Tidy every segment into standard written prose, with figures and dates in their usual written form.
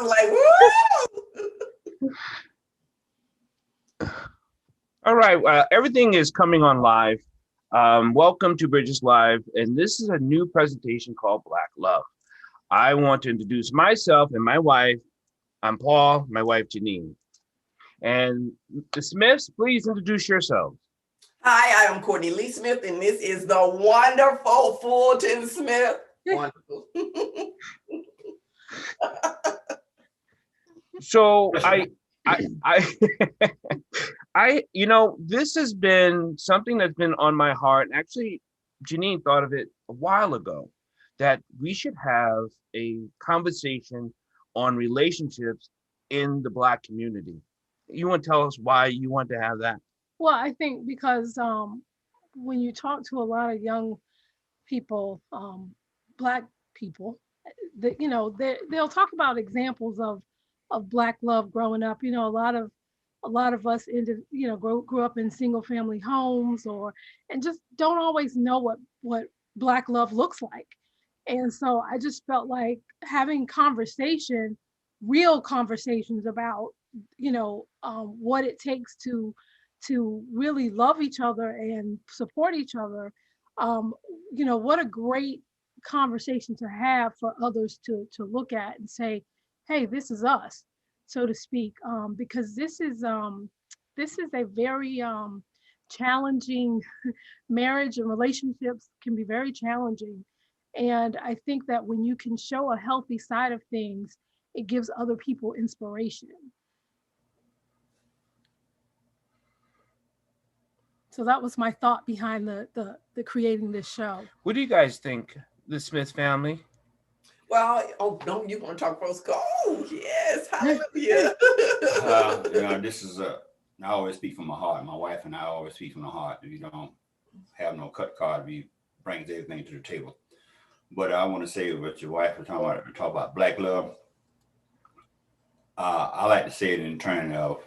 was like, woo! All right, everything is coming on live. Welcome to Bridges Live, and this is a new presentation called Black Love. I want to introduce myself and my wife. I'm Paul, my wife Janine. And the Smiths, please introduce yourselves. Hi, I am Courtney Lee Smith, and this is the wonderful Fulton Smith. Wonderful. So this has been something that's been on my heart. Actually, Janine thought of it a while ago that we should have a conversation on relationships in the Black community. You want to tell us why you want to have that? Well, I think because when you talk to a lot of young people, Black people, they'll talk about examples of Black love growing up. A lot of us grew up in single family homes and just don't always know what Black love looks like. And so I just felt like having real conversations about what it takes to really love each other and support each other. What a great conversation to have for others to look at and say, hey, this is us, so to speak, because this is a very challenging marriage, and relationships can be very challenging. And I think that when you can show a healthy side of things, it gives other people inspiration. So that was my thought behind the creating this show. What do you guys think, the Smith family? Well, don't you want to talk first? Go, yes, hallelujah. This is I always speak from my heart. My wife and I always speak from the heart. We don't have no cut card. We brings everything to the table. But I want to say what your wife was talking about Black love. I like to say it in terms of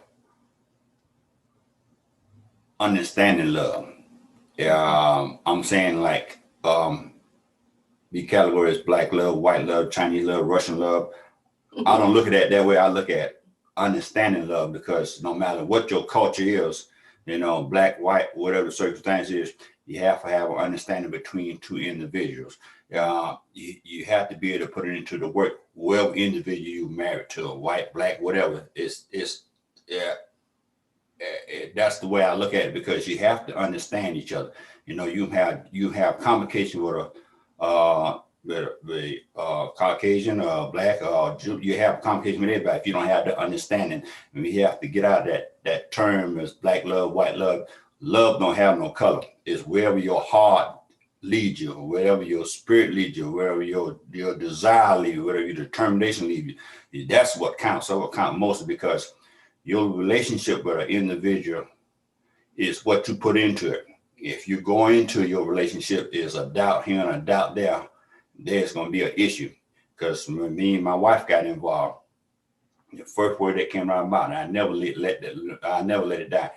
understanding love. I'm saying like the categories Black love, white love, Chinese love, Russian love. I don't look at it that way. I look at understanding love, because no matter what your culture is, Black, white, whatever the circumstance is, you have to have an understanding between two individuals. You have to be able to put it into the work. Whoever individual you married to, white, Black, whatever, that's the way I look at it, because you have to understand each other. You have communication with the Caucasian or Black or Jew. You have communication with everybody. If you don't have the understanding, and we have to get out that term as Black love, white love. Love don't have no color. It's wherever your heart leads you, wherever your spirit leads you, wherever your desire leads you, wherever your determination leads you. That's what counts. So what counts most, because your relationship with an individual is what you put into it. If you go into your relationship is a doubt here and a doubt there, there's going to be an issue. Because when me and my wife got involved, the first word that came out of my mouth, I never let it die.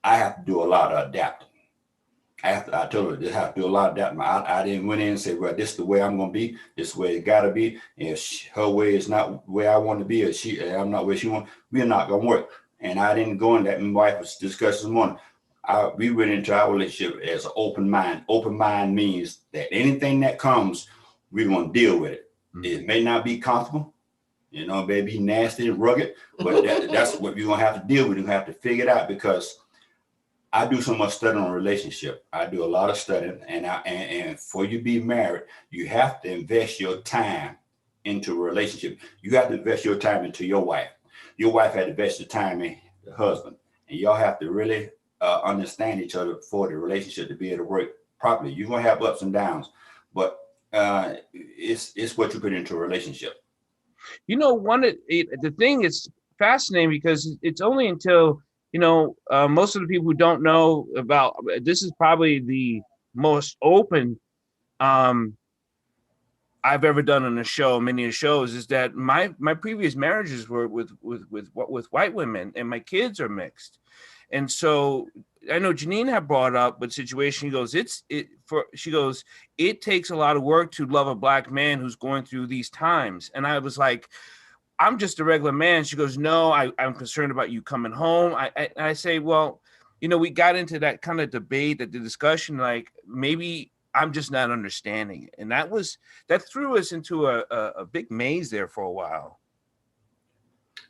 I have to do a lot of adapting. I told her, I have to do a lot of adapting. I didn't went in and say, well, this is the way I'm going to be. This is the way it got to be. And if her way is not where I want to be, or I'm not where she wants, we're not going to work. And I didn't go in that. My wife was discussing this morning. We went into our relationship as an open mind. Open mind means that anything that comes, we're going to deal with it. Mm-hmm. It may not be comfortable, it may be nasty and rugged, but that's what we're going to have to deal with. We're going to have to figure it out, because I do so much studying on relationship. I do a lot of studying, and for you to be married, you have to invest your time into a relationship. You have to invest your time into your wife. Your wife had to invest the time in the husband, and y'all have to really understand each other for the relationship to be able to work properly. You're gonna have ups and downs, but it's what you put into a relationship. The thing is fascinating, because it's only until most of the people who don't know about this is probably the most open I've ever done on a show, many shows, is that my previous marriages were with white women, and my kids are mixed. And so I know Janine had brought up what situation. She goes, it takes a lot of work to love a Black man who's going through these times. And I was like, I'm just a regular man. She goes, no, I'm concerned about you coming home. I say, well, we got into that kind of debate, the discussion, like maybe I'm just not understanding it. And that threw us into a big maze there for a while.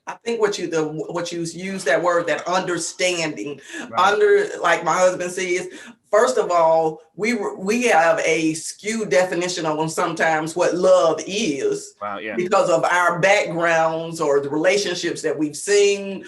I think what you use that word, that understanding, Right. like my husband says, first of all, we have a skewed definition of sometimes what love is. Wow, yeah. Because of our backgrounds or the relationships that we've seen,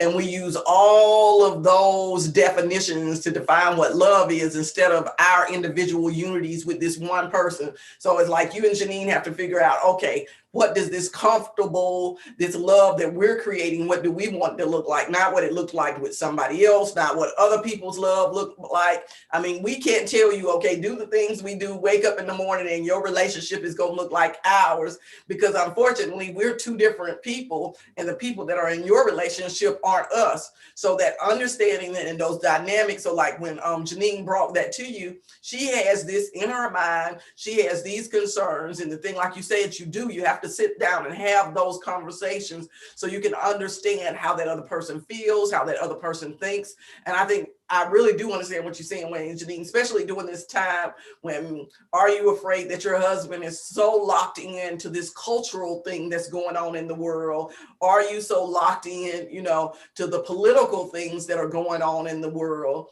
and we use all of those definitions to define what love is instead of our individual unities with this one person. So it's like you and Janine have to figure out, okay, what does this love that we're creating, what do we want to look like? Not what it looked like with somebody else, not what other people's love look like. I mean, we can't tell you, okay, do the things we do, wake up in the morning and your relationship is going to look like ours, because unfortunately we're two different people, and the people that are in your relationship aren't us. So that understanding and those dynamics. So like when Janine brought that to you, she has this in her mind, she has these concerns, and the thing, like you said, you have to sit down and have those conversations so you can understand how that other person feels, how that other person thinks. And I think I really do understand what you're saying, Wayne and Janine, especially during this time when, are you afraid that your husband is so locked into this cultural thing that's going on in the world? Are you so locked in, to the political things that are going on in the world?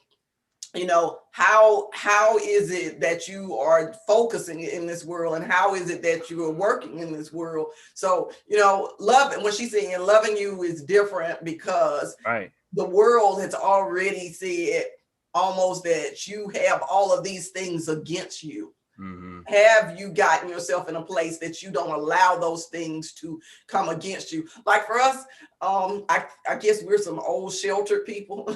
How is it that you are focusing in this world, and how is it that you are working in this world? So, love, and what she's saying, loving you is different because the world has already said almost that you have all of these things against you. Mm-hmm. Have you gotten yourself in a place that you don't allow those things to come against you? Like for us, I guess we're some old sheltered people.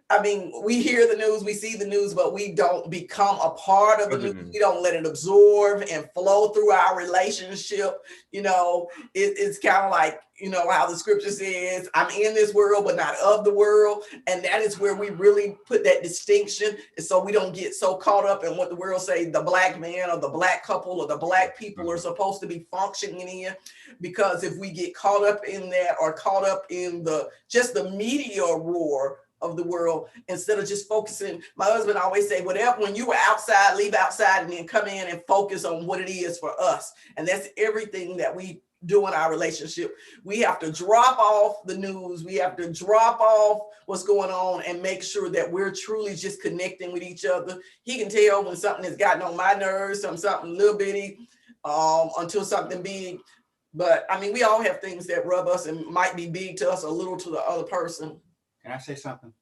I mean, we hear the news, we see the news, but we don't become a part of the news. We don't let it absorb and flow through our relationship. It's kind of like, how the scripture says, I'm in this world, but not of the world. And that is where we really put that distinction. And so we don't get so caught up in what the world say the black man or the black couple or the black people are supposed to be functioning in. Because if we get caught up in that, or caught up in just the media roar of the world, instead of just focusing, my husband always say, whatever, when you were outside, leave outside and then come in and focus on what it is for us. And that's everything that we do in our relationship. We have to drop off the news. We have to drop off what's going on and make sure that we're truly just connecting with each other. He can tell when something has gotten on my nerves, something little bitty, until something big. But I mean, we all have things that rub us and might be big to us, a little to the other person. Can I say something?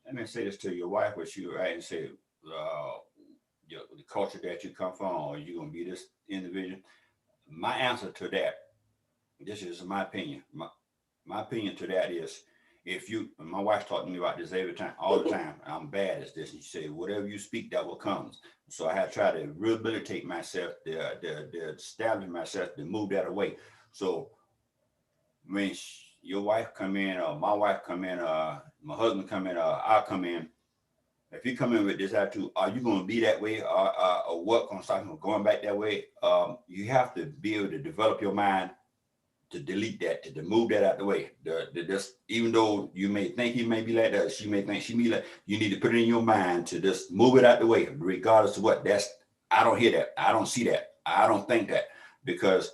Let me say this to your wife, what you right and say, the culture that you come from, or you're going to be this individual. My answer to that, this is my opinion. My opinion to that is, my wife's talking to me about this every time, all the time. I'm bad at this. And she said, whatever you speak, that will come. So I had to try to rehabilitate myself, to establish myself, to move that away. So when your wife come in, or my wife come in, my husband come in, or I come in, if you come in with this attitude, are you going to be that way, or what going to stop you going back that way? You have to be able to develop your mind to delete that, to move that out the way. Even though you may think he may be like that, she may think she be like, you need to put it in your mind to just move it out the way, regardless of what. I don't hear that. I don't see that. I don't think that, because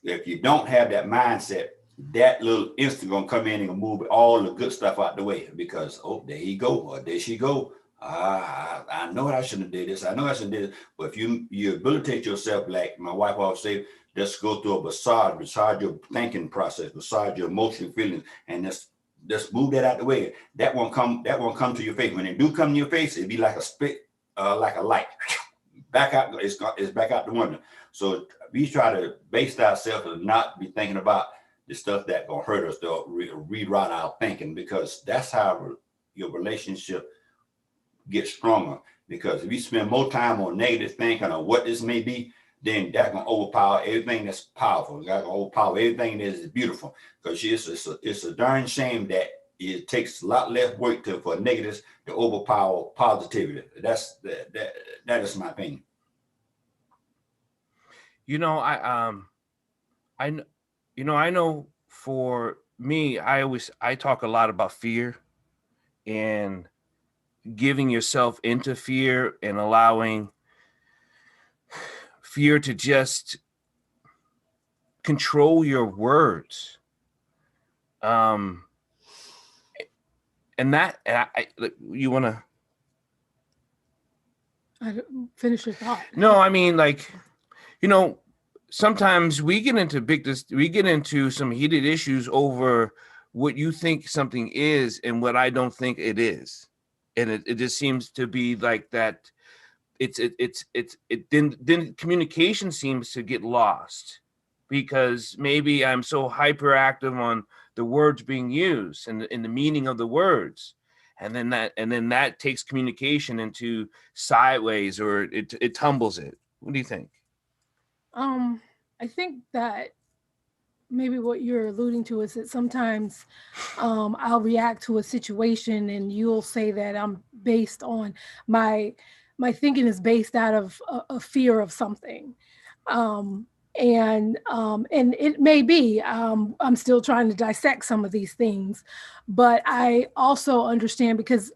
if you don't have that mindset, that little instant gonna come in and move all the good stuff out the way, because there he go, or there she go. I know I shouldn't have did this. I know I shouldn't have did it. But if you rehabilitate yourself, like my wife always say, just go through a massage your thinking process, massage your emotional feelings, and just move that out the way. That won't come to your face. When it do come to your face, it'd be like a spit, like a light. Back out, it's back out the window. So we try to base ourselves and not be thinking about the stuff that gonna hurt us, to reroute our thinking, because that's how your relationship gets stronger. Because if you spend more time on negative thinking or what this may be, then that gonna overpower everything that's powerful. That gonna overpower everything that is beautiful. Because it's a darn shame that it takes a lot less work for negatives to overpower positivity. That is my opinion. I know for me, I talk a lot about fear and giving yourself into fear and allowing fear to just control your words. And you want to finish your thought. No, I mean, like, sometimes we get into some heated issues over what you think something is and what I don't think it is. And it just seems to be like that. Then communication seems to get lost because maybe I'm so hyperactive on the words being used and the meaning of the words. And then that takes communication into sideways, or it tumbles it. What do you think? I think that maybe what you're alluding to is that sometimes I'll react to a situation and you'll say that I'm based on my thinking is based out of a fear of something. And it may be, I'm still trying to dissect some of these things, but I also understand because,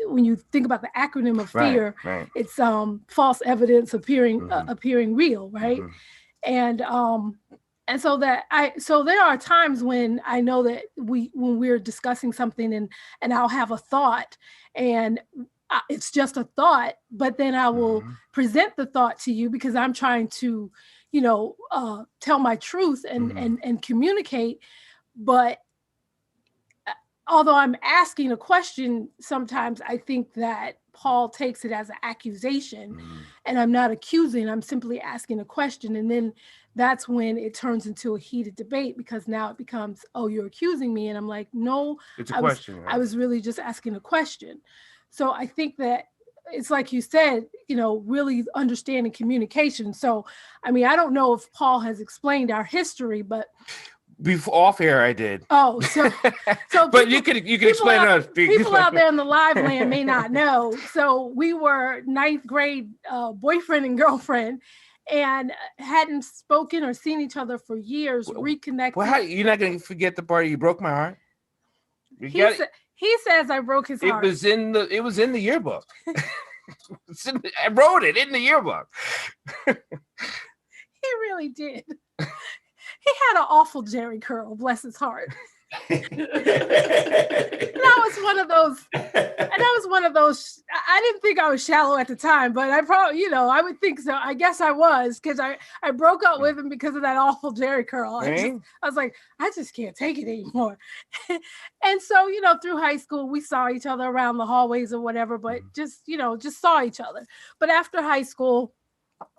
when you think about the acronym of fear, right. it's false evidence appearing real, right? Mm-hmm. And so there are times when I know that when we're discussing something and I'll have a thought and it's just a thought, but then I will present the thought to you because I'm trying to, tell my truth and communicate. But although I'm asking a question, sometimes I think that Paul takes it as an accusation and I'm not accusing, I'm simply asking a question. And then that's when it turns into a heated debate because now it becomes, oh, you're accusing me. And I'm like, no, it's a question. I was really just asking a question. So I think that it's like you said, really understanding communication. So, I mean, I don't know if Paul has explained our history, but before off air, I did. Oh, so but you could explain to us. People out there in the live land may not know. So we were ninth grade boyfriend and girlfriend, and hadn't spoken or seen each other for years. Reconnected. Well, you're not going to forget the part you broke my heart. He says I broke his heart. It was in the yearbook. I wrote it in the yearbook. He really did. He had an awful Jerry curl, bless his heart. And I was one of those. I didn't think I was shallow at the time, but I probably, I would think so. I guess I was because I broke up with him because of that awful Jerry curl. I was like, I just can't take it anymore. And so, through high school, we saw each other around the hallways or whatever, but just saw each other. But after high school,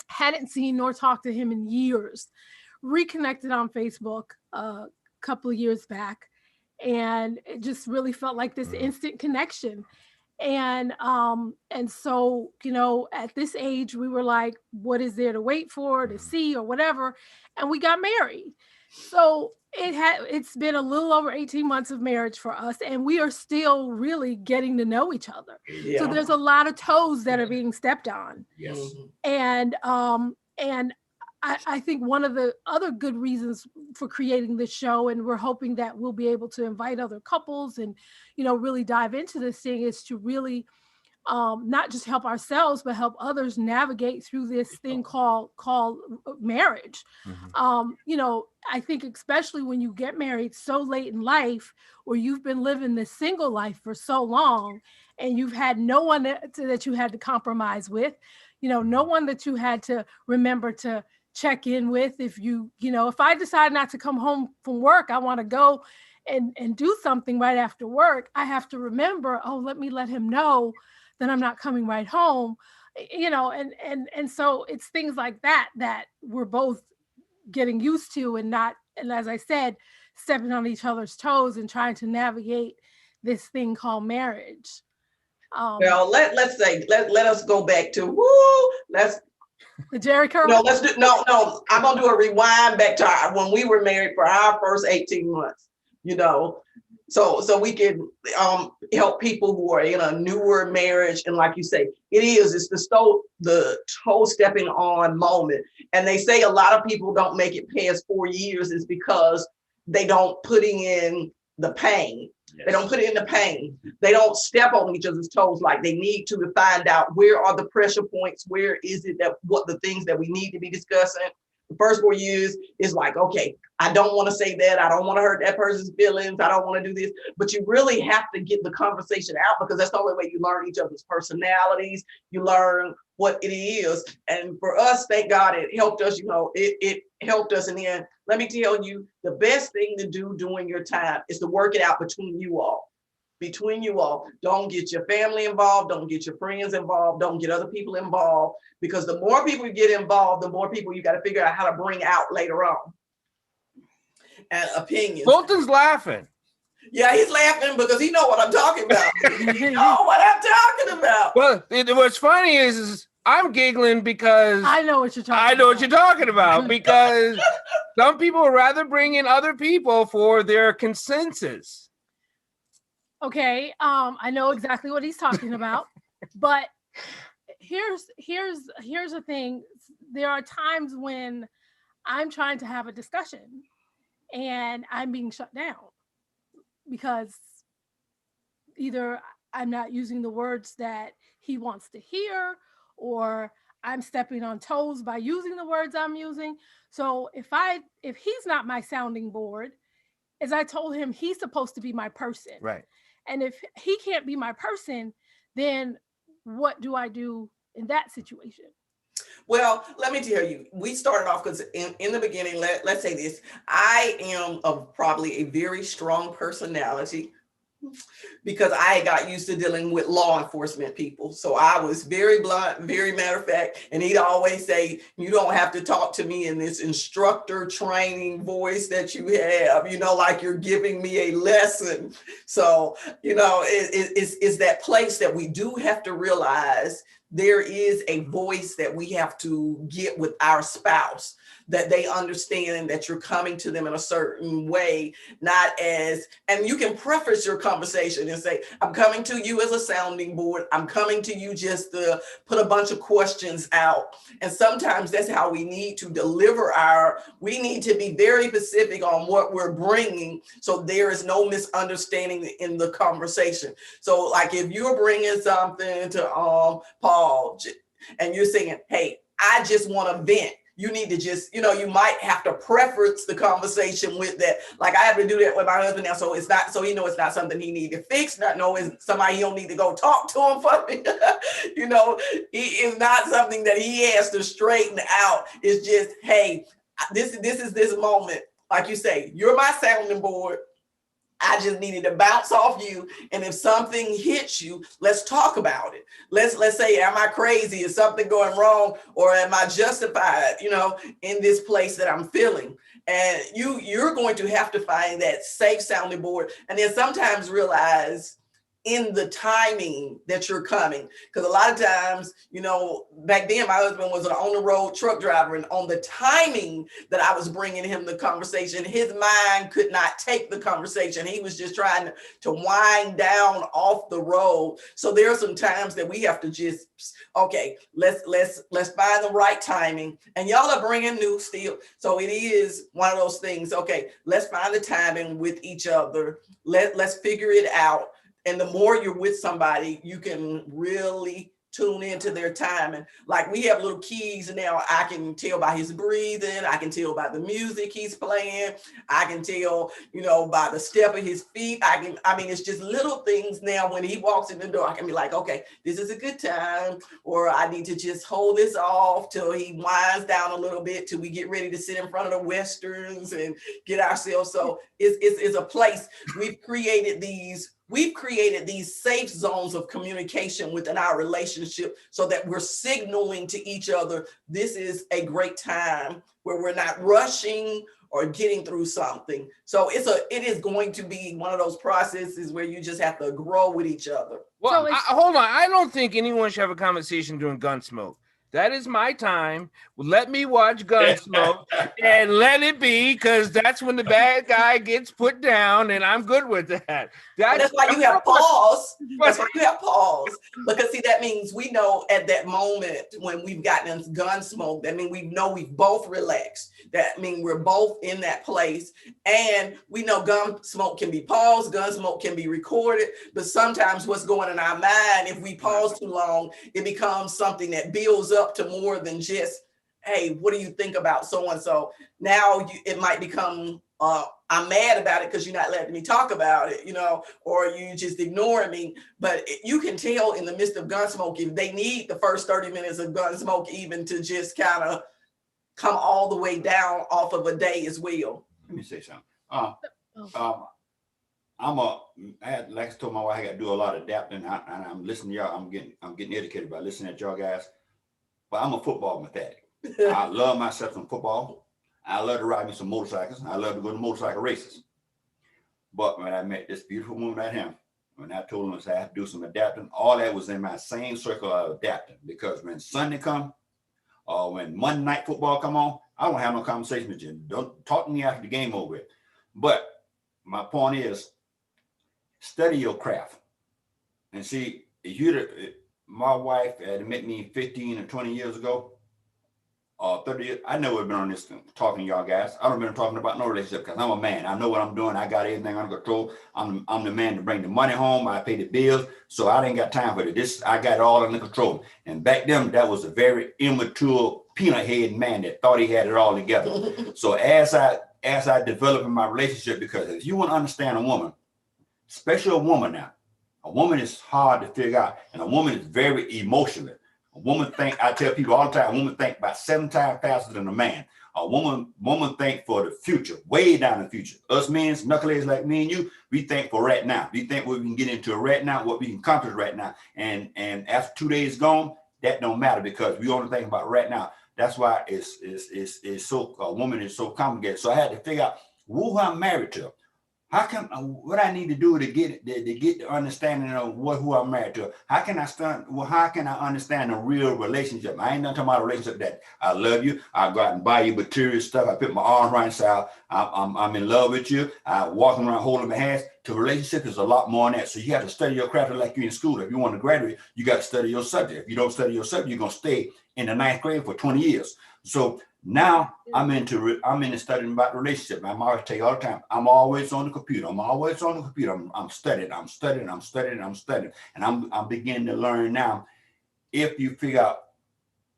hadn't seen nor talked to him in years. Reconnected on Facebook a couple of years back, and it just really felt like this instant connection. And so, at this age, we were like, what is there to wait for, to see, or whatever? And we got married. So it's been a little over 18 months of marriage for us, and we are still really getting to know each other. Yeah. So there's a lot of toes that are being stepped on. Yes. And I think one of the other good reasons for creating this show, and we're hoping that we'll be able to invite other couples and, really dive into this thing, is to really not just help ourselves, but help others navigate through this thing called marriage. I think especially when you get married so late in life, or you've been living this single life for so long, and you've had no one that you had to compromise with, no one that you had to remember to check in with. If I decide not to come home from work, I want to go and do something right after work, I have to remember, let me let him know that I'm not coming right home, and so it's things like that we're both getting used to, and as I said, stepping on each other's toes and trying to navigate this thing called marriage. Well, let us go back to the Jerry curl. No, I'm gonna do a rewind back to when we were married for our first 18 months. So we can help people who are in a newer marriage, and like you say, it's the toe stepping on moment. And they say a lot of people don't make it past 4 years is because they don't put in the pain. Yes. They don't put in the pain. They don't step on each other's toes like they need to find out where are the pressure points, where is it that what the things that we need to be discussing. The first 4 years is like, okay, I don't want to say that. I don't want to hurt that person's feelings. I don't want to do this. But you really have to get the conversation out, because that's the only way you learn each other's personalities. You learn what it is. And for us, thank God it helped us, it helped us. And then let me tell you, the best thing to do during your time is to work it out between you all. Between you all. Don't get your family involved. Don't get your friends involved. Don't get other people involved, because the more people you get involved, the more people you got to figure out how to bring out later on. And opinions. Fulton's laughing. Yeah, he's laughing because he know what I'm talking about. He know what I'm talking about. Well, what's funny is I'm giggling because I know what you're talking about. I know what you're talking about, because some people would rather bring in other people for their consensus. Okay, I know exactly what he's talking about, but here's the thing. There are times when I'm trying to have a discussion and I'm being shut down because either I'm not using the words that he wants to hear, or I'm stepping on toes by using the words I'm using. So if he's not my sounding board, as I told him, he's supposed to be my person. Right. And if he can't be my person, then what do I do in that situation? Well, let me tell you, we started off because in the beginning, let's say this, I am probably a very strong personality, because I got used to dealing with law enforcement people. So I was very blunt, very matter of fact. And he'd always say, you don't have to talk to me in this instructor training voice that you have, like you're giving me a lesson. So, it's that place that we do have to realize there is a voice that we have to get with our spouse, that they understand that you're coming to them in a certain way, and you can preface your conversation and say, I'm coming to you as a sounding board. I'm coming to you just to put a bunch of questions out. And sometimes that's how we need to deliver we need to be very specific on what we're bringing, so there is no misunderstanding in the conversation. So like if you're bringing something to Paul and you're saying, hey, I just want to vent, you need to just, you might have to preference the conversation with that. Like I have to do that with my husband now. So it's not something he need to fix. It's somebody he don't need to go talk to him for. It's not something that he has to straighten out. It's just, hey, this is this moment. Like you say, you're my sounding board. I just needed to bounce off you. And if something hits you, let's talk about it. Let's say, am I crazy? Is something going wrong? Or am I justified, in this place that I'm feeling? And you're going to have to find that safe sounding board. And then sometimes realize in the timing that you're coming. Because a lot of times, back then my husband was an on the road truck driver, and on the timing that I was bringing him the conversation, his mind could not take the conversation. He was just trying to wind down off the road. So there are some times that we have to just, okay, let's find the right timing. And y'all are bringing new still. So it is one of those things. Okay, let's find the timing with each other. Let's figure it out. And the more you're with somebody, you can really tune into their timing. Like we have little keys now. I can tell by his breathing. I can tell by the music he's playing. I can tell, by the step of his feet. It's just little things now. When he walks in the door, I can be like, okay, this is a good time. Or I need to just hold this off till he winds down a little bit till we get ready to sit in front of the Westerns and get ourselves. So it's a place. We've created these safe zones of communication within our relationship, so that we're signaling to each other, this is a great time where we're not rushing or getting through something. So it is going to be one of those processes where you just have to grow with each other. Well, hold on. I don't think anyone should have a conversation during Gunsmoke. That is my time. Let me watch Gunsmoke and let it be, because that's when the bad guy gets put down, and I'm good with that. That's why you have pause. That's why you have pause. Because see, that means we know at that moment when we've gotten Gunsmoke, that means we know we've both relaxed. That means we're both in that place. And we know Gunsmoke can be paused, Gunsmoke can be recorded. But sometimes what's going in our mind, if we pause too long, it becomes something that builds up to more than just, hey, what do you think about so-and-so? Now it might become, I'm mad about it because you're not letting me talk about it, or you just ignoring me. But you can tell in the midst of Gunsmoke if they need the first 30 minutes of Gunsmoke even to just kind of come all the way down off of a day as well. Let me say something. Like I told my wife, I got to do a lot of adapting, and I'm listening to y'all. I'm getting educated by listening to y'all guys. But I'm a football fanatic. I love myself some football. I love to ride me some motorcycles. I love to go to motorcycle races. But when I met this beautiful woman right here, when I told her I have to do some adapting, all that was in my same circle of adapting. Because when Sunday come, or when Monday night football come on, I don't have no conversation with you. Don't talk to me after the game over. But my point is, study your craft. And see, my wife had met me 15 or 20 years ago, 30 years. I never been on this talking to y'all guys. I don't been talking about no relationship because I'm a man. I know what I'm doing. I got everything under control. I'm the man to bring the money home. I pay the bills. So I didn't got time for this. I got it all under control. And back then, that was a very immature, peanut-headed man that thought he had it all together. So as I develop in my relationship, because if you want to understand a woman, especially a woman now, a woman is hard to figure out, and a woman is very emotional. A woman I tell people all the time, a woman think about 7 times faster than a man. A woman think for the future, way down the future. Us men, knuckleheads like me and you, we think for right now. We think what we can get into right now, what we can accomplish right now. And after 2 days gone, that don't matter because we only think about right now. That's why it's so, a woman is so complicated. So I had to figure out who I'm married to. What I need to do to get the understanding of who I'm married to? How can I understand a real relationship? I ain't not talking about a relationship that I love you. I go out and buy you material stuff. I put my arms around you. I'm in love with you. I walking around holding my hands. To relationship is a lot more than that. So you have to study your craft like you're in school. If you want to graduate, you got to study your subject. If you don't study your subject, you're gonna stay in the 9th grade for 20 years. So now I'm into studying about relationship. I'm always tell you all the time, I'm always on the computer. I'm studying. And I'm beginning to learn now. If you figure out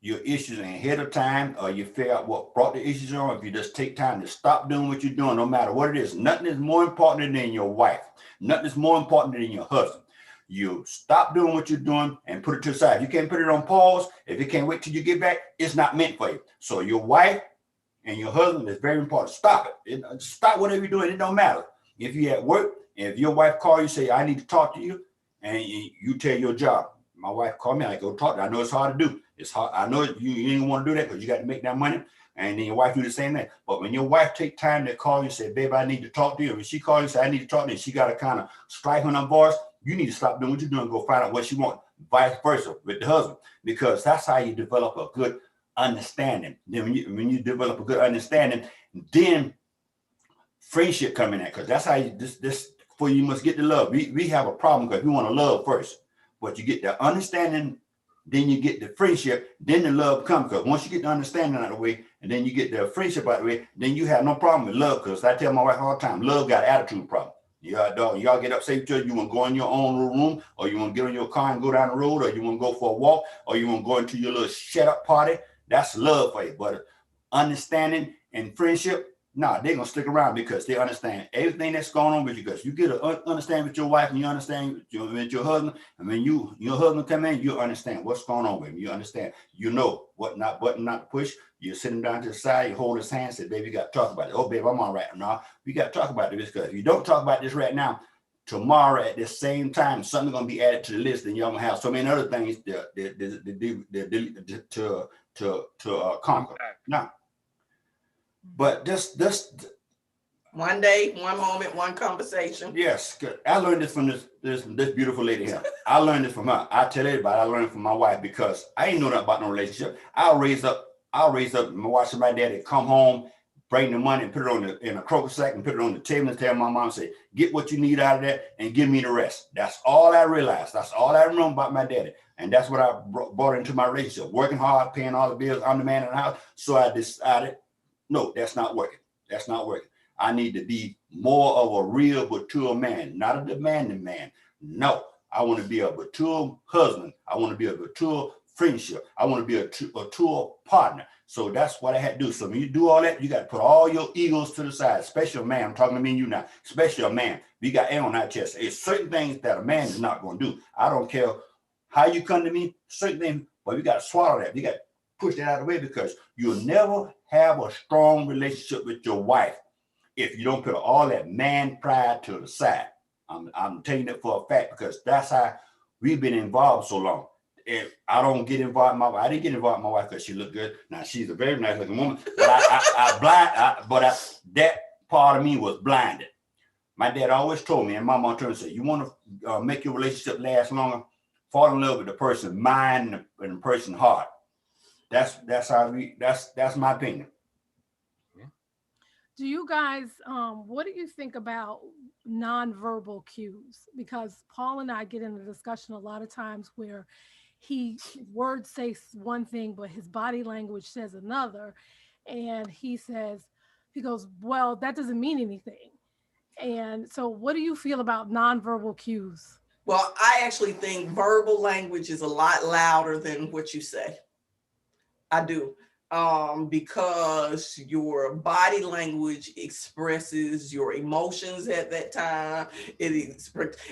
your issues ahead of time, or you figure out what brought the issues on, if you just take time to stop doing what you're doing, no matter what it is, nothing is more important than your wife. Nothing is more important than your husband. You stop doing what you're doing and put it to the side. You can't put it on pause. If you can't wait till you get back, it's not meant for you. So your wife and your husband is very important. Stop it. Stop whatever you're doing. It don't matter. If you're at work, if your wife calls you, say, I need to talk to you, and you tell your job. My wife called me, I go talk to her. I know it's hard to do. It's hard. I know you ain't want to do that because you got to make that money. And then your wife do the same thing. But when your wife take time to call you and say, babe, I need to talk to you. When she calls you and say, I need to talk to you, she got to kind of strike on her voice. You need to stop doing what you're doing and go find out what she wants. Vice versa with the husband, because that's how you develop a good understanding. Then when you develop a good understanding, then friendship come in there, because that's how you must get the love. We have a problem because we want to love first, but you get the understanding, then you get the friendship, then the love comes. Because once you get the understanding out of the way, and then you get the friendship out of the way, then you have no problem with love. Because I tell my wife all the time, love got an attitude problem. Y'all get upset with each other. You want to go in your own room, or you want to get in your car and go down the road, or you want to go for a walk, or you want to go into your little shut up party. That's love for you. But understanding and friendship, they're gonna stick around because they understand everything that's going on with you. Because you get to understand with your wife, and you understand with your husband, and when your husband come in, you understand what's going on with him. You understand, you know what button not to push. You sit him down to the side, you hold his hand, say, baby, you got to talk about it. Oh, babe, I'm all right now. We got to talk about this, because if you don't talk about this right now, tomorrow at the same time, something's gonna be added to the list, and you're gonna have so many other things to conquer. Now, but this One day, one moment, one conversation. Yes, good. I learned this from this beautiful lady here. I learned it from her. I tell everybody I learned it from my wife because I ain't know nothing about no relationship. I'll raise up watching my daddy come home, bring the money and put it on in a croaker sack and put it on the table and tell my mom, say, get what you need out of that and give me the rest. That's all I realized. That's all I remember about my daddy. And that's what I brought into my relationship. Working hard, paying all the bills, I'm the man in the house. So I decided, no, that's not working. That's not working. I need to be more of a real, mature man, not a demanding man. No, I want to be a mature husband. I want to be a mature friendship. I want to be a mature partner. So that's what I had to do. So when you do all that, you got to put all your egos to the side, especially a man. I'm talking to me and you now, especially a man. You got air on that chest. It's certain things that a man is not going to do. I don't care how you come to me, certain things, but you got to swallow that. You got to push that out of the way because you'll never have a strong relationship with your wife if you don't put all that man pride to the side. I'm telling you that for a fact because that's how we've been involved so long. If I don't get involved in my wife, I didn't get involved in my wife because she looked good. Now she's a very nice looking woman, but that part of me was blinded. My dad always told me, and my mom told me, said, you want to make your relationship last longer, fall in love with the person's mind and the person's heart. That's my opinion. Do you guys, what do you think about nonverbal cues? Because Paul and I get in a discussion a lot of times where his words say one thing, but his body language says another. And he goes, well, that doesn't mean anything. And so what do you feel about nonverbal cues? Well, I actually think verbal language is a lot louder than what you say. I do. Because your body language expresses your emotions at that time. And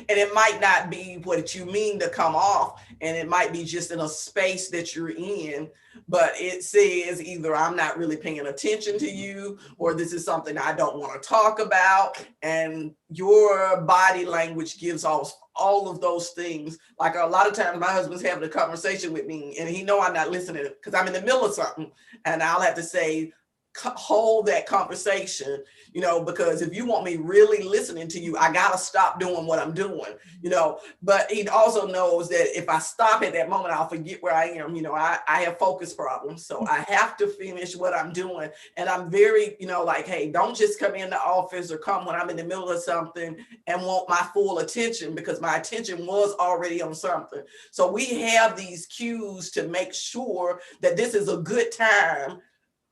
it might not be what you mean to come off, and it might be just in a space that you're in, but it says either I'm not really paying attention to you, or this is something I don't want to talk about. And your body language gives off all of those things. Like a lot of times my husband's having a conversation with me and he know I'm not listening because I'm in the middle of something, and I'll have to say, hold that conversation, because if you want me really listening to you, I got to stop doing what I'm doing, but he also knows that if I stop at that moment, I'll forget where I am. I have focus problems, so I have to finish what I'm doing. And I'm very, like, hey, don't just come in the office or come when I'm in the middle of something and want my full attention, because my attention was already on something. So we have these cues to make sure that this is a good time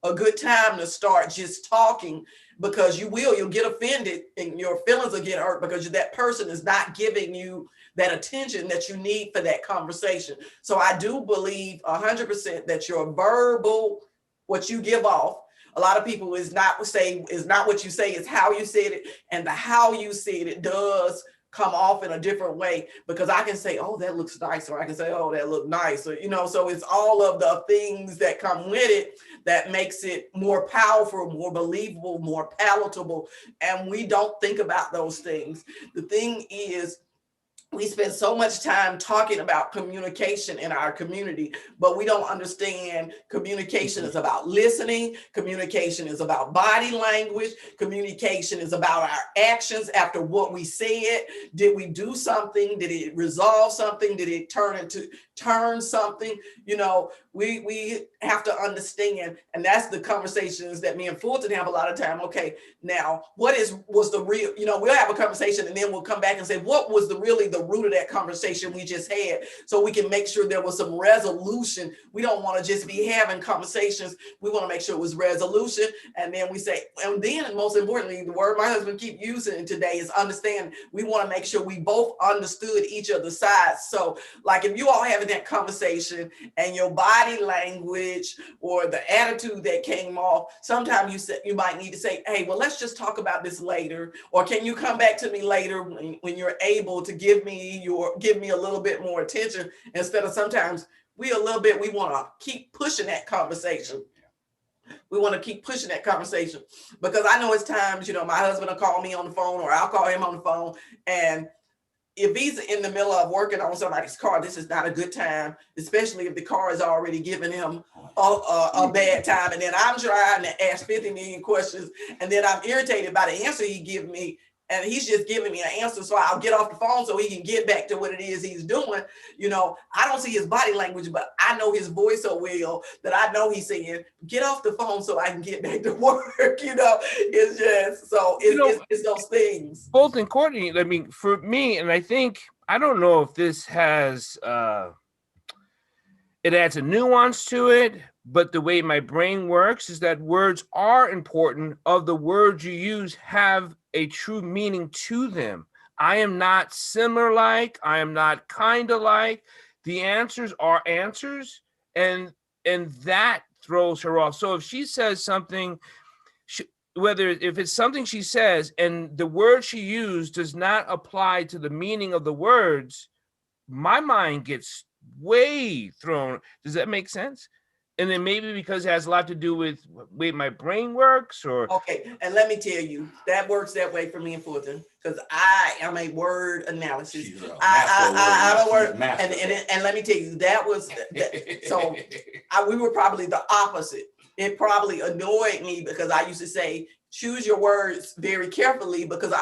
to start just talking, because you'll get offended and your feelings will get hurt because that person is not giving you that attention that you need for that conversation. So I do believe 100% that your verbal, what you give off, a lot of people is not what you say, it's how you said it. And the how you said it does come off in a different way, because I can say, oh, that looks nice, or I can say, oh, that looked nice, or, so it's all of the things that come with it that makes it more powerful, more believable, more palatable. And we don't think about those things. The thing is, we spend so much time talking about communication in our community, but we don't understand communication is about listening. Communication is about body language. Communication is about our actions after what we said. Did we do something? Did it resolve something? Did it turn something? We have to understand, and that's the conversations that me and Fulton have a lot of time. Okay, now was the real, we'll have a conversation and then we'll come back and say, what was the root of that conversation we just had, so we can make sure there was some resolution. We don't want to just be having conversations. We want to make sure it was resolution. And then we say, and then most importantly, the word my husband keep using today is understand. We want to make sure we both understood each other's sides. So like if you all having that conversation and your body language or the attitude that came off, sometimes you might need to say, hey, well, let's just talk about this later, or can you come back to me later when you're able to give me a little bit more attention, instead of sometimes we want to keep pushing that conversation. We want to keep pushing that conversation, because I know it's times, my husband will call me on the phone or I'll call him on the phone, and if he's in the middle of working on somebody's car, this is not a good time, especially if the car is already giving him a bad time. And then I'm trying to ask 50 million questions, and then I'm irritated by the answer he give me. And he's just giving me an answer, so I'll get off the phone so he can get back to what it is he's doing. You know, I don't see his body language, but I know his voice so well that I know he's saying, get off the phone so I can get back to work. You know, it's just, so it's those things. Both and Courtney, I mean, for me, and I think, I don't know if this has, it adds a nuance to it, but the way my brain works is that words are important. Of the words you use have a true meaning to them. I am not similar like, I am not kind of like. The answers are answers, and that throws her off. So if she says something, if it's something she says and the word she used does not apply to the meaning of the words, my mind gets way thrown. Does that make sense? And then maybe because it has a lot to do with the way my brain works, or okay. And let me tell you, that works that way for me and Fulton, because I am a word analysis. I'm a word, and let me tell you, so we were probably the opposite. It probably annoyed me because I used to say, choose your words very carefully, because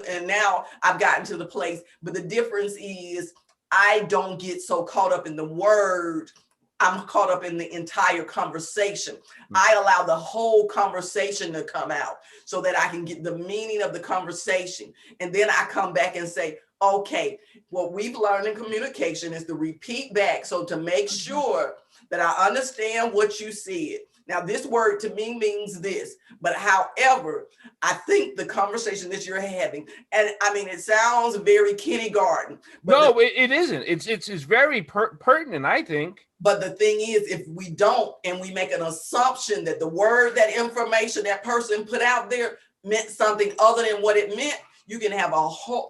and now I've gotten to the place, but the difference is I don't get so caught up in the word. I'm caught up in the entire conversation. I allow the whole conversation to come out so that I can get the meaning of the conversation. And then I come back and say, okay, what we've learned in communication is to repeat back. So to make sure that I understand what you said. Now, this word to me means this, but however, I think the conversation that you're having, and I mean, it sounds very kindergarten. No, it isn't. It's very pertinent, I think. But the thing is, if we don't, and we make an assumption that the word, that information that person put out there meant something other than what it meant, you can have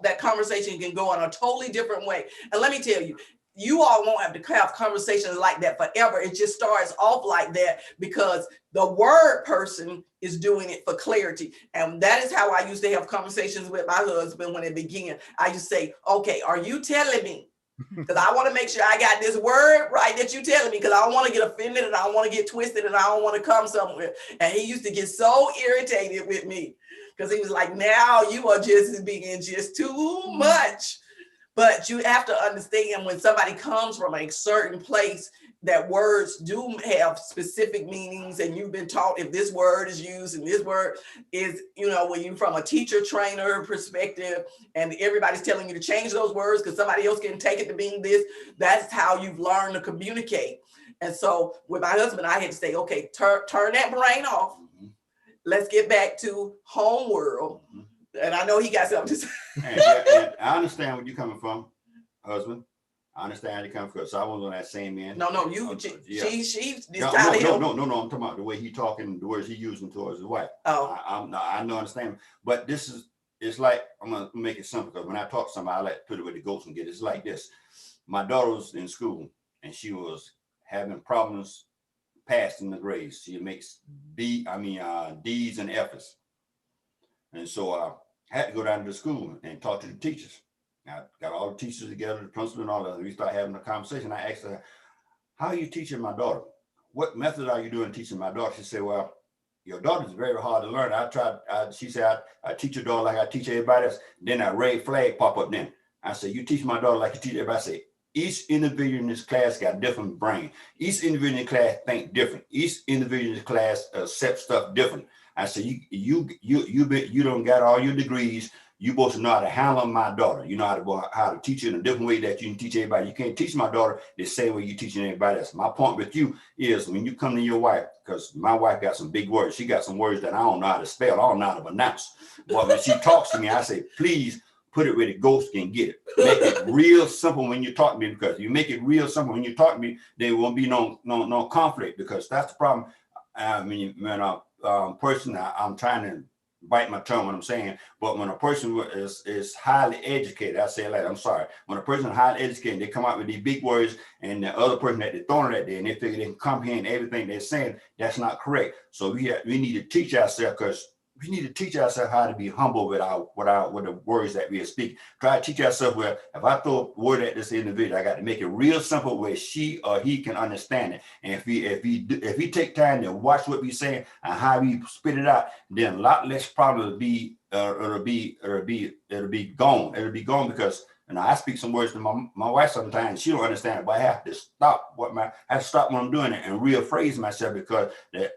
that conversation can go in a totally different way. And let me tell you, you all won't have to have conversations like that forever. It just starts off like that because the word person is doing it for clarity. And that is how I used to have conversations with my husband when it began. I used to say, okay, are you telling me? Because I want to make sure I got this word right that you're telling me, because I don't want to get offended and I don't want to get twisted and I don't want to come somewhere. And he used to get so irritated with me because he was like, now you are just being just too much. But you have to understand, when somebody comes from a certain place, that words do have specific meanings, and you've been taught if this word is used and this word is, you know, when you're from a teacher trainer perspective and everybody's telling you to change those words because somebody else can take it to mean this, that's how you've learned to communicate. And so with my husband, I had to say, okay, turn that brain off. Let's get back to home world. And I know he got something to say. And I understand where you're coming from, husband. I understand where you're coming from. So I was on that same end. No, she decided. No. I'm talking about the way he talking, the words he using towards his wife. Oh, I know, understand. But it's like, I'm gonna make it simple, because when I talk to somebody, I like to put it with the goats and get it. It's like this. My daughter was in school and she was having problems passing the grades. She makes D's and F's. And so I had to go down to the school and talk to the teachers. I got all the teachers together, the principal and all that. We started having a conversation. I asked her, how are you teaching my daughter? What method are you doing teaching my daughter? She said, well, your daughter's very hard to learn. She said, I teach your daughter like I teach everybody else. Then a red flag pop up then. I said, you teach my daughter like you teach everybody. I said, each individual in this class got a different brain. Each individual in the class think different. Each individual in the class accept stuff different. I said, you don't got all your degrees. You supposed to know how to handle my daughter. You know how to teach her in a different way that you can teach everybody. You can't teach my daughter the same way you're teaching everybody else. My point with you is, when you come to your wife, because my wife got some big words. She got some words that I don't know how to spell. I don't know how to pronounce. But when she talks to me, I say, please put it where the ghost can get it. Make it real simple when you talk to me, because you make it real simple when you talk to me, there won't be no conflict, because that's the problem. Person, I'm trying to bite my tongue when I'm saying, but when a person is highly educated, I say it like, I'm sorry, when a person is highly educated, they come out with these big words, and the other person that they're throwing at there, and they figure they can comprehend everything they're saying, that's not correct. So we need to teach ourselves, because we need to teach ourselves how to be humble with the words that we are speaking. Try to teach ourselves where if I throw a word at this individual, I got to make it real simple where she or he can understand it. And if we take time to watch what we saying and how we spit it out, then a lot less problems will be it'll be gone. It'll be gone because I speak some words to my wife sometimes. She don't understand it, but I have to stop I have to stop what I'm doing and rephrase myself because that.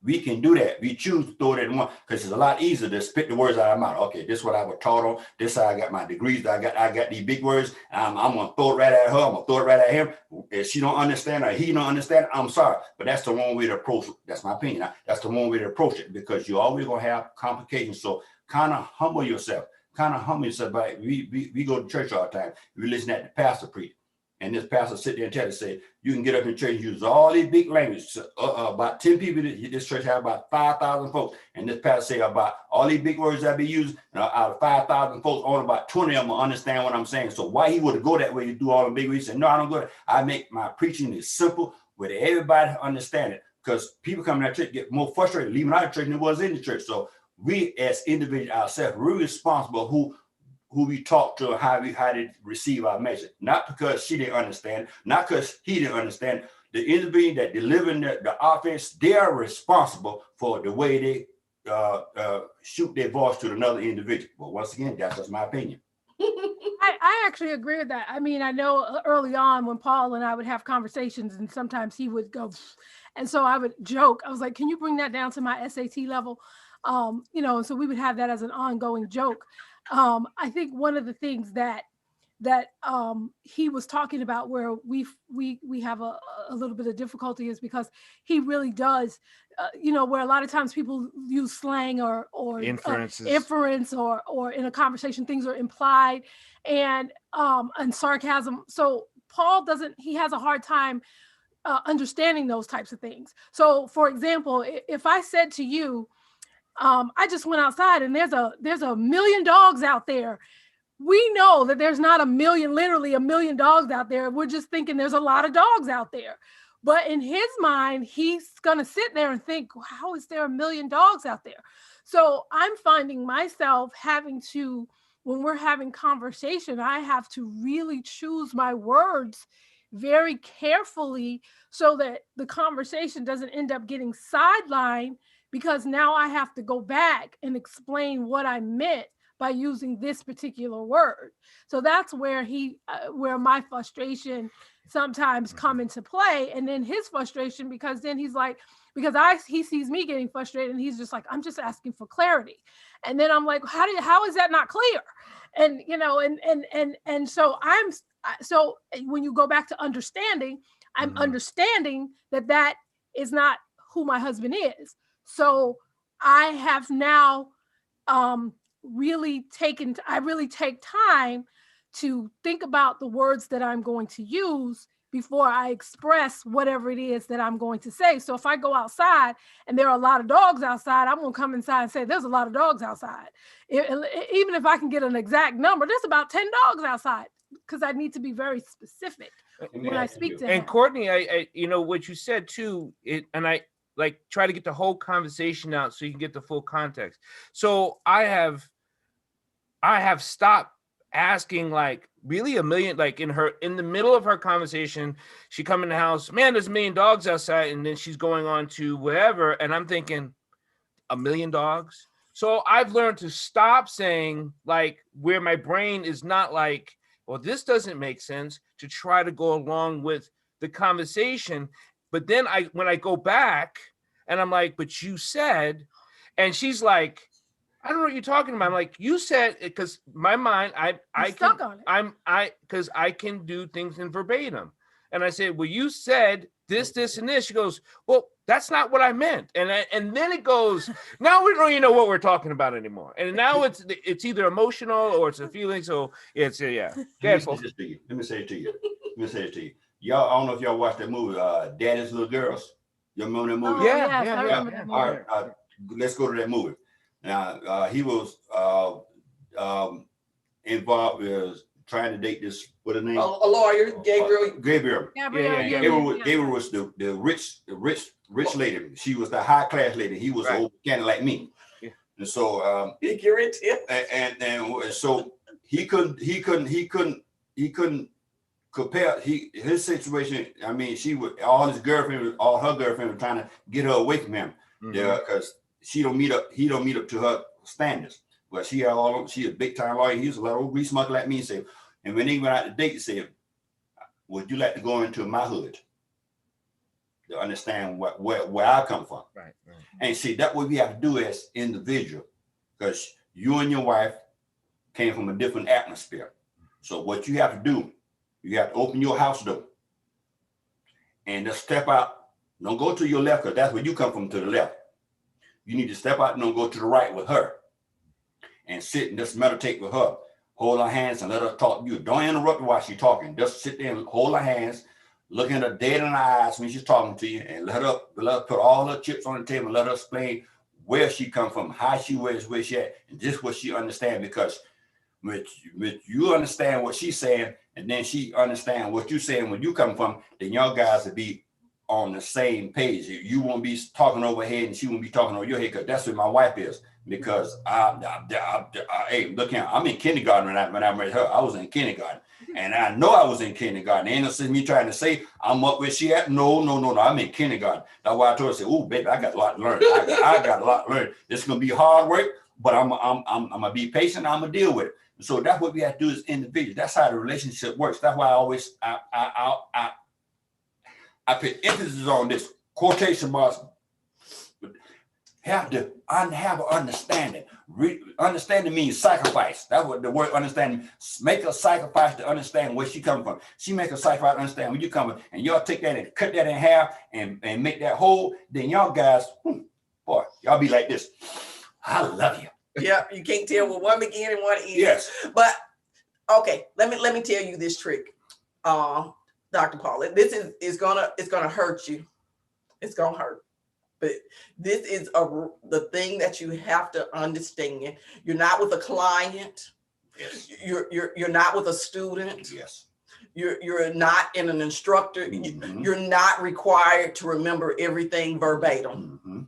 We can do that. We choose to throw it in one because it's a lot easier to spit the words out of my mouth. Okay, this is what I was taught on. This is how I got my degrees. I got these big words. I'm gonna throw it right at her. I'm gonna throw it right at him. If she don't understand or he don't understand, I'm sorry. But that's the wrong way to approach it. That's my opinion. That's the wrong way to approach it because you're always gonna have complications. So kind of humble yourself. But we go to church all the time. We listen at the pastor preach. And this pastor sit there and tell us, say, you can get up in church and use all these big language. About 10 people, this church have about 5,000 folks. And this pastor say about all these big words that be used, out of 5,000 folks, only about 20 of them will understand what I'm saying. So why he would go that way to do all the big words? He said, no, I don't go that. I make my preaching is simple where everybody understand it. Because people coming to church get more frustrated leaving out of church than it was in the church. So we as individuals ourselves, we're responsible who we talk to and how to receive our message. Not because she didn't understand, not because he didn't understand. The individual that delivering the offense, they are responsible for the way they shoot their voice to another individual. But once again, that's just my opinion. I actually agree with that. I mean, I know early on when Paul and I would have conversations and sometimes he would go, and so I would joke. I was like, can you bring that down to my SAT level? So we would have that as an ongoing joke. I think one of the things that he was talking about where we have a little bit of difficulty is because he really does, where a lot of times people use slang or inference or in a conversation, things are implied and sarcasm. So Paul he has a hard time understanding those types of things. So for example, if I said to you, I just went outside and there's a million dogs out there. We know that there's not literally a million dogs out there. We're just thinking there's a lot of dogs out there. But in his mind, he's going to sit there and think, how is there a million dogs out there? So I'm finding myself having to, when we're having conversation, I have to really choose my words very carefully so that the conversation doesn't end up getting sidelined, because now I have to go back and explain what I meant by using this particular word. So that's where where my frustration sometimes come into play. And then his frustration, because then he's like, he sees me getting frustrated and he's just like, I'm just asking for clarity. And then I'm like, how is that not clear? And, so when you go back to understanding, I'm understanding that is not who my husband is. So I have now really take time to think about the words that I'm going to use before I express whatever it is that I'm going to say. So if I go outside and there are a lot of dogs outside, I'm going to come inside and say, there's a lot of dogs outside. Even if I can get an exact number, there's about 10 dogs outside, because I need to be very specific when I speak to him. And Courtney, I what you said too, I like try to get the whole conversation out so you can get the full context. So I have stopped asking like really a million, like in the middle of her conversation, she come in the house, man, there's a million dogs outside. And then she's going on to whatever. And I'm thinking, a million dogs. So I've learned to stop saying like where my brain is not like, well, this doesn't make sense, to try to go along with the conversation. But then when I go back and I'm like, but you said, and she's like, I don't know what you're talking about. I'm like, you said, because my mind, because I can do things in verbatim. And I said, well, you said this, and this. She goes, well, that's not what I meant. And then it goes, now we don't even know what we're talking about anymore. And now it's either emotional or it's a feeling. So it's yeah. Let me say it to you. Y'all, I don't know if y'all watched that movie, Daddy's Little Girls. You remember that movie? I remember that movie. All right, let's go to that movie. Now, he was involved with trying to date this, what her name? A lawyer, Gabriel. Gabriel was the rich lady. She was the high class lady. He was old, kind of like me. Yeah. And so Figurative. and so he couldn't compare his situation. I mean, all her girlfriend was trying to get her away from him. Because he don't meet up to her standards. But she a big time lawyer. He was a little grease monkey like me, and say, and when he went out to date, he said, would you like to go into my hood to understand where I come from? Right. And see, that's what we have to do as individual, because you and your wife came from a different atmosphere. So what you have to do, you have to open your house door and just step out. Don't go to your left, because that's where you come from, to the left. You need to step out and don't go to the right with her and sit and just meditate with her. Hold her hands and let her talk to you. Don't interrupt her while she's talking. Just sit there and hold her hands, looking at her dead in the eyes when she's talking to you, and let her put all her chips on the table and let her explain where she come from, how she was, where she at, and just what she understand. Because with you understand what she's saying, and then she understand what you're saying when you come from, then y'all guys will be on the same page. You won't be talking over her head and she won't be talking over your head, because that's what my wife is. Because hey, look here, I'm in kindergarten when I met her. I was in kindergarten, and I know I was in kindergarten. Ain't no sense me trying to say I'm up where she at. No, I'm in kindergarten. That's why I told her, I said, "Oh, baby, I got a lot to learn. I got a lot to learn. This is gonna be hard work, but I'm gonna be patient. I'm gonna deal with it." So that's what we have to do as individuals. That's how the relationship works. That's why I always I put emphasis on this quotation marks. Have an understanding. Understanding means sacrifice. That's what the word understanding. Make a sacrifice to understand where she comes from. She make a sacrifice to understand where you come from, and y'all take that and cut that in half and make that whole. Then y'all guys, boy, y'all be like this. I love you. Yeah, you can't tell where one begin and one end. Yes. But okay, let me tell you this trick, Dr. Paula. This is gonna hurt you. It's gonna hurt. But this is the thing that you have to understand. You're not with a client. Yes. You're not with a student. Yes. You're not in an instructor. Mm-hmm. You're not required to remember everything verbatim. Mm-hmm.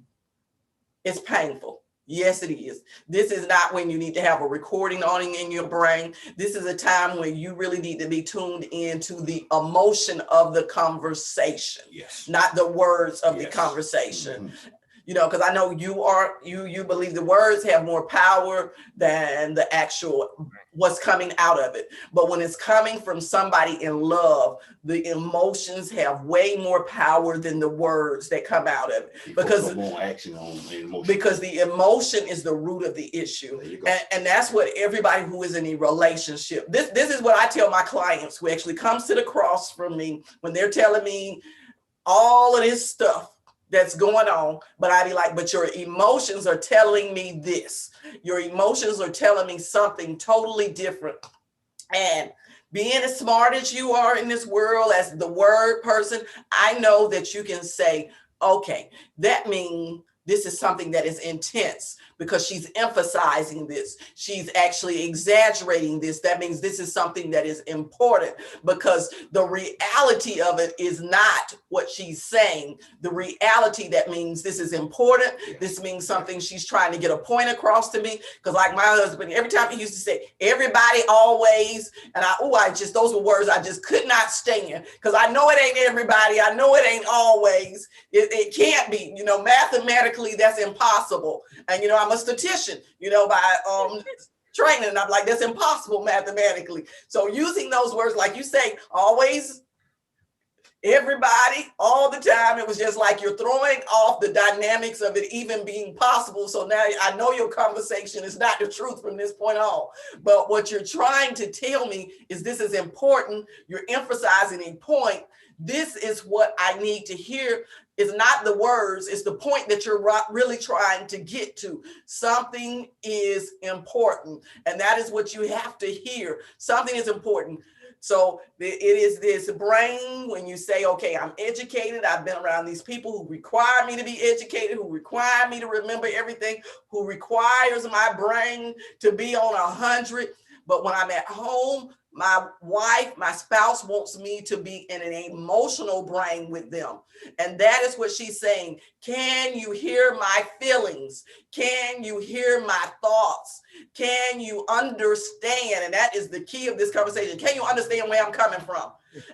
It's painful. Yes, it is. This is not when you need to have a recording on in your brain. This is a time when you really need to be tuned into the emotion of the conversation, Yes. not the words of the Yes. conversation. Mm-hmm. You know, because I know you believe the words have more power than the actual what's coming out of it. But when it's coming from somebody in love, the emotions have way more power than the words that come out of it. Because more action on the emotion. Because the emotion is the root of the issue. And that's what everybody who is in a relationship, this is what I tell my clients who actually comes to the cross from me when they're telling me all of this stuff that's going on, but I be like, but your emotions are telling me this. Your emotions are telling me something totally different. And being as smart as you are in this world, as the word person, I know that you can say, okay, that means this is something that is intense because she's emphasizing this. She's actually exaggerating this. That means this is something that is important because the reality of it is not what she's saying. The reality that means this is important. This means something she's trying to get a point across to me. Because like my husband, every time he used to say, everybody always, and those were words I just could not stand because I know it ain't everybody. I know it ain't always. It can't be, mathematically that's impossible. And, I'm a statistician, by training. And I'm like, that's impossible mathematically. So using those words, like you say, always, everybody, all the time, it was just like you're throwing off the dynamics of it even being possible. So now I know your conversation is not the truth from this point on. But what you're trying to tell me is this is important. You're emphasizing a point. This is what I need to hear. It's not the words, it's the point that you're really trying to get to. Something is important, and that is what you have to hear. Something is important. So it is this brain when you say, okay, I'm educated. I've been around these people who require me to be educated, who require me to remember everything, who requires my brain to be on 100. But when I'm at home, My wife, my spouse wants me to be in an emotional brain with them. And that is what she's saying. Can you hear my feelings? Can you hear my thoughts? Can you understand? And that is the key of this conversation. Can you understand where I'm coming from?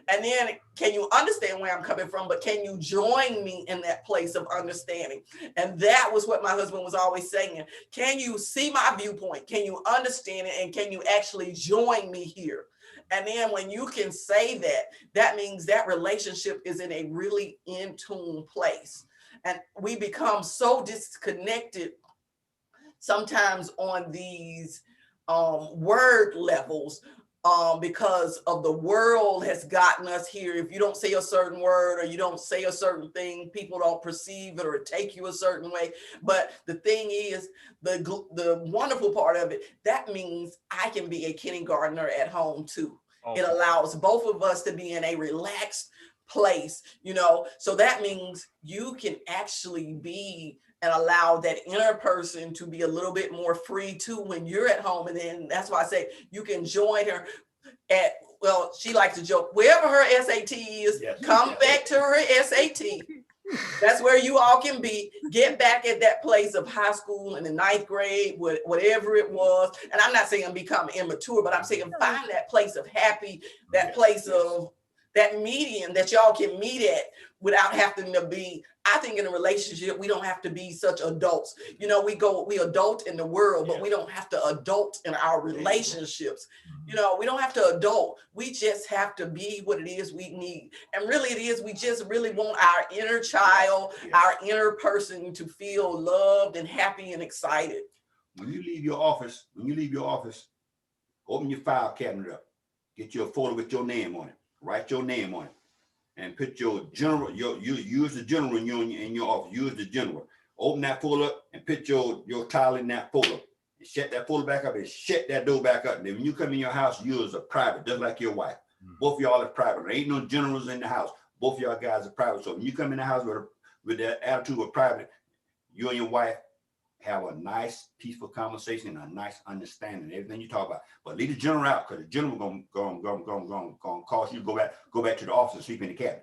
And then can you understand where I'm coming from, but can you join me in that place of understanding? And that was what my husband was always saying. Can you see my viewpoint? Can you understand it? And can you actually join me here? And then when you can say that, that means that relationship is in a really in tune place. And we become so disconnected sometimes on these word levels, because of the world has gotten us here. If you don't say a certain word or you don't say a certain thing, people don't perceive it or take you a certain way. But the thing is, the wonderful part of it, that means I can be a kindergartner at home too. It allows both of us to be in a relaxed place, you know, so that means you can actually be and allow that inner person to be a little bit more free too when you're at home. And then that's why I say you can join her at, well, she likes to joke, wherever her SAT is, come back to her SAT. That's where you all can be. Get back at that place of high school in the 9th grade, whatever it was. And I'm not saying become immature, but I'm saying find that place of happy, that place of that median that y'all can meet at without having to be. I think in a relationship, we don't have to be such adults. You know, we adult in the world, but we don't have to adult in our relationships. You know, we don't have to adult. We just have to be what it is we need. And really it is, we just really want our inner child, our inner person to feel loved and happy and excited. When you leave your office, open your file cabinet up, get your folder with your name on it, write your name on it, and put your general, you use the general in your office, use the general. Open that folder up and put your title in that folder. And shut that folder back up and shut that door back up. And then when you come in your house, yours are private, just like your wife. Both of y'all are private. There ain't no generals in the house. Both of y'all guys are private. So when you come in the house with that attitude of private, you and your wife have a nice, peaceful conversation and a nice understanding of everything you talk about. But leave the general out, because the general gonna cause you to go back to the office and sleep in the cabin.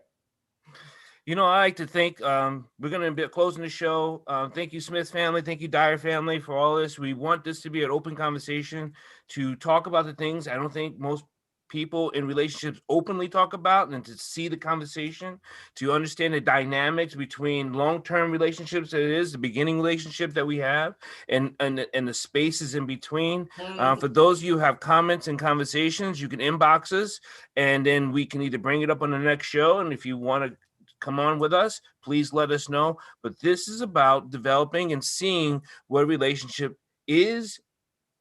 You know, I like to think we're going to be closing the show. Thank you, Smith family. Thank you, Dyer family, for all this. We want this to be an open conversation to talk about the things I don't think most people in relationships openly talk about, and to see the conversation, to understand the dynamics between long-term relationships, that it is the beginning relationship that we have, and the spaces in between. For those of you who have comments and conversations, you can inbox us, and then we can either bring it up on the next show. And if you want to come on with us, please let us know. But this is about developing and seeing what a relationship is,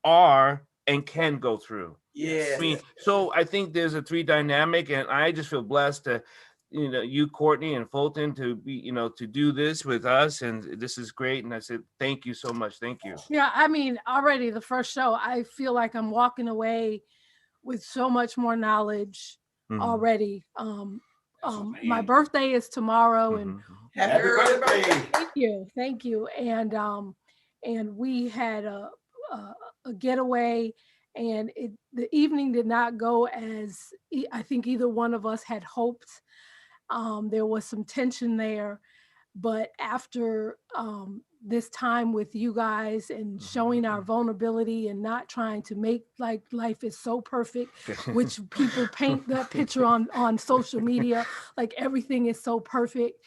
are, and can go through. Yeah. I mean, so I think there's a three dynamic, and I just feel blessed to, you know, you, Courtney and Fulton, to be, you know, to do this with us. And this is great. And I said, thank you so much. Thank you. Yeah. I mean, already the first show, I feel like I'm walking away with so much more knowledge already. My birthday is tomorrow, and happy birthday. Thank you. And we had a getaway, and the evening did not go as I think either one of us had hoped. There was some tension there, but after this time with you guys and showing our vulnerability and not trying to make like life is so perfect, which people paint that picture on social media, like everything is so perfect.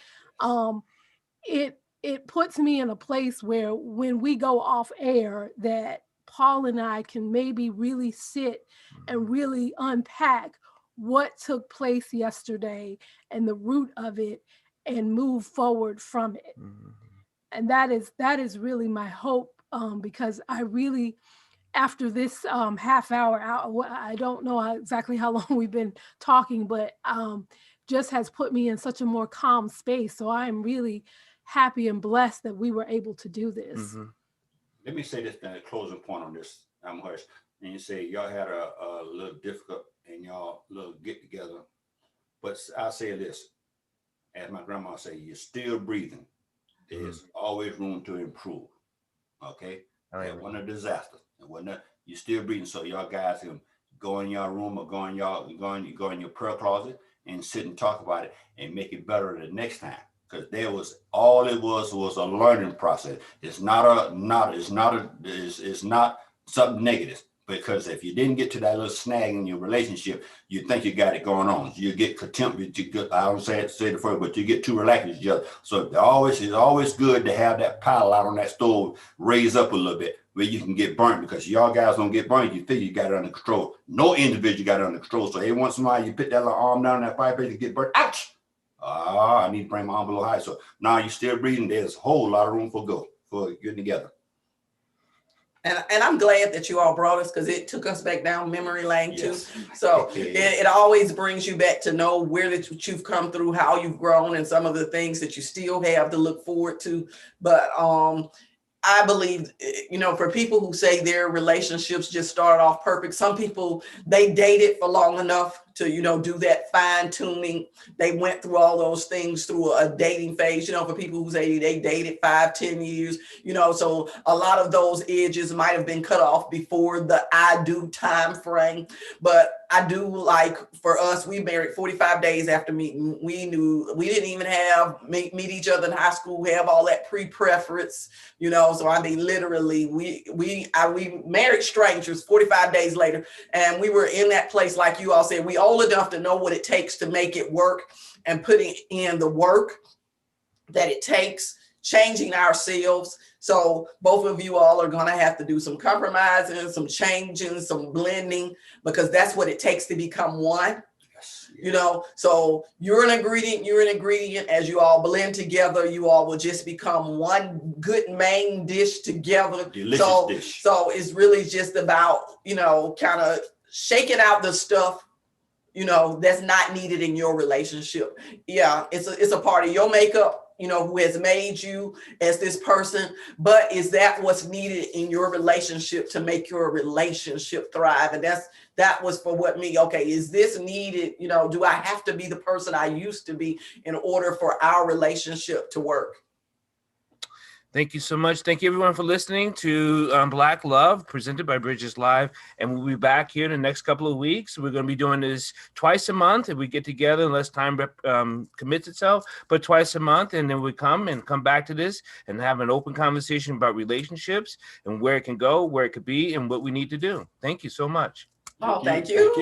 It puts me in a place where when we go off air, that Paul and I can maybe really sit and really unpack what took place yesterday and the root of it, and move forward from it. And that is really my hope, because I really, after this half hour, I don't know exactly how long we've been talking, but just has put me in such a more calm space. So I am really happy and blessed that we were able to do this. Let me say this, a closing point on this, Hush. And you say y'all had a little difficult in y'all little get together, but I'll say this, as my grandma say, you're still breathing. There's always room to improve. Okay, it wasn't a disaster. It wasn't. You're still breathing, so y'all guys can go in your room or go in your prayer closet and sit and talk about it and make it better the next time. Because it was a learning process. It's not something negative. Because if you didn't get to that little snag in your relationship, you think you got it going on. You get contempt. I don't say it first, but you get too relaxed with each other. So it's always good to have that pile out on that stove raise up a little bit where you can get burnt, because y'all guys don't get burnt. You think you got it under control. No individual got it under control. So every once in a while, you put that little arm down that fireplace and get burnt. Ouch! I need to bring my arm a little high. So now you're still breathing. There's a whole lot of room for getting together. And I'm glad that you all brought us, because it took us back down memory lane too. Yes. So it always brings you back to know where that you've come through, how you've grown, and some of the things that you still have to look forward to. But I believe, for people who say their relationships just start off perfect, some people, they dated for long enough to, do that fine tuning. They went through all those things through a dating phase, for people who say they dated 5-10 years, so a lot of those edges might have been cut off before the I do time frame. But I do, like, for us, we married 45 days after meeting. We knew we didn't even meet each other in high school, have all that pre-preference, so I mean, literally we married strangers 45 days later, and we were in that place, like you all said, we old enough to know what it takes to make it work, and putting in the work that it takes, changing ourselves. So both of you all are going to have to do some compromising, some changing, some blending, because that's what it takes to become one. So you're an ingredient. As you all blend together, you all will just become one good main dish together. Delicious dish. So it's really just about, kind of shaking out the stuff, that's not needed in your relationship. Yeah, it's a part of your makeup, who has made you as this person, but is that what's needed in your relationship to make your relationship thrive? And that was for what me, okay, is this needed? Do I have to be the person I used to be in order for our relationship to work? Thank you so much. Thank you, everyone, for listening to Black Love, presented by Bridges Live. And we'll be back here in the next couple of weeks. We're going to be doing this twice a month if we get together, unless time commits itself, but twice a month. And then we come back to this and have an open conversation about relationships and where it can go, where it could be, and what we need to do. Thank you so much. Oh, thank you.